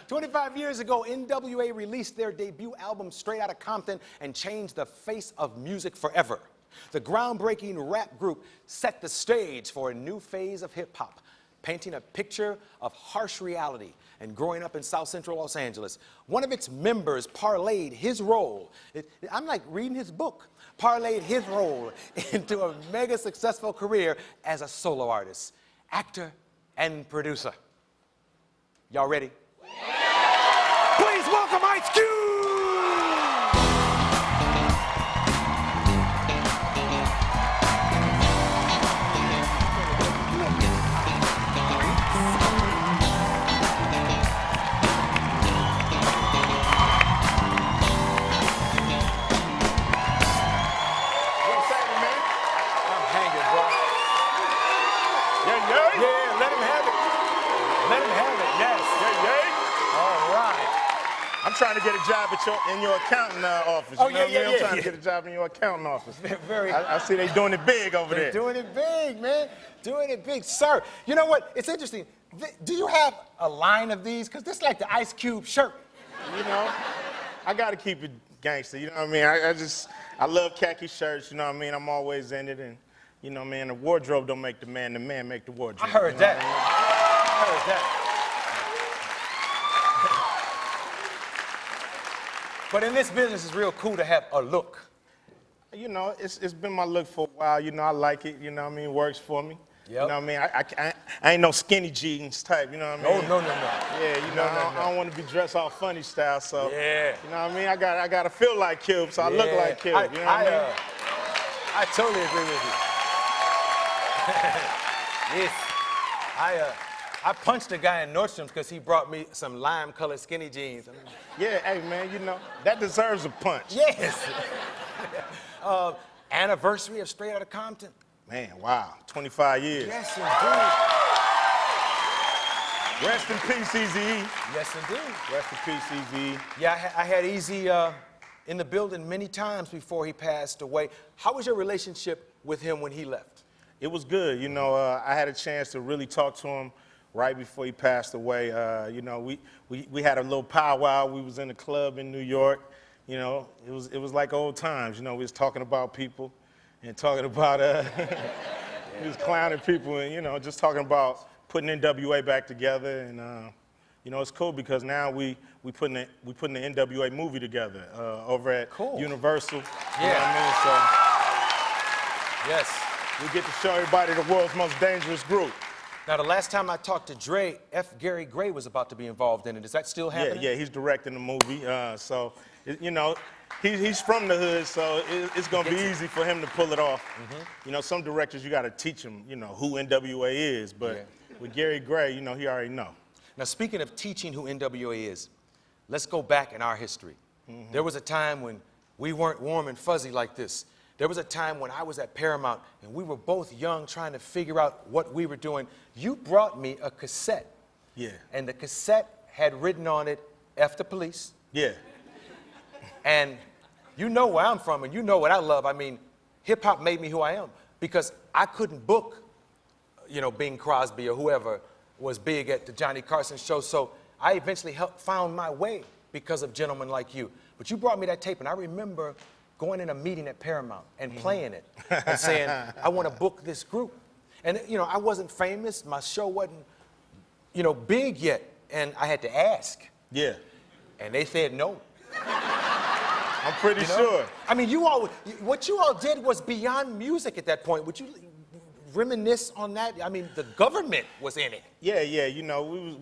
25 years ago, NWA released their debut album, Straight Outta Compton, and changed the face of music forever. The groundbreaking rap group set the stage for a new phase of hip-hop, painting a picture of harsh reality and growing up in South Central Los Angeles. One of its members parlayed his role, I'm like reading his book, parlayed his role into a mega successful career as a solo artist, actor, and producer. Y'all ready? Yeah! Please welcome Ice Cube! I'm trying to get a job in your accounting office. Oh, you know yeah. I'm trying to get a job in your accounting office. Very. I see they doing it big over there. They're doing it big, man. Doing it big. Sir, you know what? It's interesting. Do you have a line of these? Because this is like the Ice Cube shirt. You know, I got to keep it gangster. You know what I mean? I love khaki shirts. You know what I mean? I'm always in it. And, you know, man, the wardrobe don't make the man make the wardrobe. I heard that. I heard that. But in this business, it's real cool to have a look. You know, it's been my look for a while. You know, I like it. You know what I mean? It works for me. Yep. You know what I mean? I ain't no skinny jeans type. You know what I mean? No. Yeah, you know, I don't want to be dressed all funny style. So, yeah. You know what I mean? I got to feel like Cube, so I look like Cube. You know what I mean? I totally agree with you. Yes. I punched a guy in Nordstrom's because he brought me some lime-colored skinny jeans. Yeah, hey, man, you know, that deserves a punch. Yes. Anniversary of Straight Outta Compton. Man, wow, 25 years. Yes, indeed. Rest in peace, Eazy-E. Yes, indeed. Rest in peace, Eazy-E. Yeah, I had Easy in the building many times before he passed away. How was your relationship with him when he left? It was good. You know, I had a chance to really talk to him right before he passed away. You know, we had a little powwow. We was in a club in New York. You know, it was like old times. You know, we was talking about people and talking about, we was clowning people and, you know, just talking about putting NWA back together. And, you know, it's cool because now we putting the NWA movie together over at Universal. Yeah. You know what I mean? So, yes. We get to show everybody the world's most dangerous group. Now, the last time I talked to Dre, F. Gary Gray was about to be involved in it. Is that still happening? Yeah, he's directing the movie. So, you know, he's from the hood, so it's going to be easy for him to pull it off. You know, some directors, you got to teach them, you know, who NWA is. But with Gary Gray, you know, he already know. Now, speaking of teaching who NWA is, let's go back in our history. There was a time when we weren't warm and fuzzy like this. There was a time when I was at Paramount and we were both young trying to figure out what we were doing. You brought me a cassette. Yeah. And the cassette had written on it, F the police. Yeah. And you know where I'm from and you know what I love. I mean, hip hop made me who I am because I couldn't book, you know, Bing Crosby or whoever was big at the Johnny Carson show. So I eventually found my way because of gentlemen like you. But you brought me that tape and I remember going in a meeting at Paramount and playing it and saying, I want to book this group. And, you know, I wasn't famous. My show wasn't, you know, big yet. And I had to ask. Yeah. And they said no. I'm pretty sure. I mean, what you all did was beyond music at that point. Would you reminisce on that? I mean, the government was in it. Yeah, you know,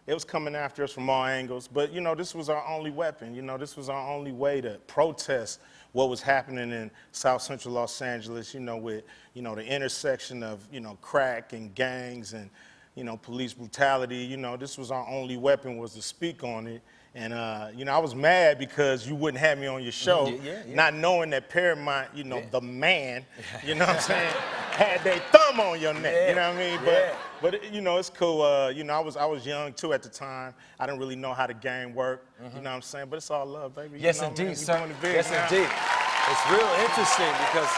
it was coming after us from all angles. But, you know, this was our only weapon. You know, this was our only way to protest what was happening in South Central Los Angeles, you know, with, you know, the intersection of, you know, crack and gangs and, you know, police brutality. You know, this was our only weapon was to speak on it. And, you know, I was mad because you wouldn't have me on your show, not knowing that Paramount, you know, the man, you know what I'm saying, had their thumb on your neck, you know what I mean? But you know, it's cool. You know, I was young, too, at the time. I didn't really know how the game worked, you know what I'm saying? But it's all love, baby. Yes, you know, indeed, man, sir. Doing it big yes, now. indeed. It's real interesting because,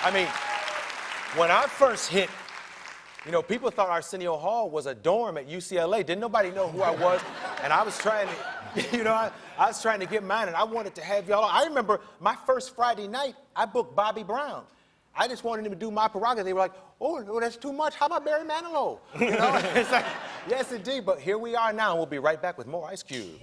I mean, when I first hit You know, people thought Arsenio Hall was a dorm at UCLA. Didn't nobody know who I was? And I was trying to, you know, I was trying to get mine, and I wanted to have y'all. I remember my first Friday night, I booked Bobby Brown. I just wanted him to do My Prerogative. They were like, oh, that's too much. How about Barry Manilow? You know, it's like, yes, indeed. But here we are now, and we'll be right back with more Ice Cube.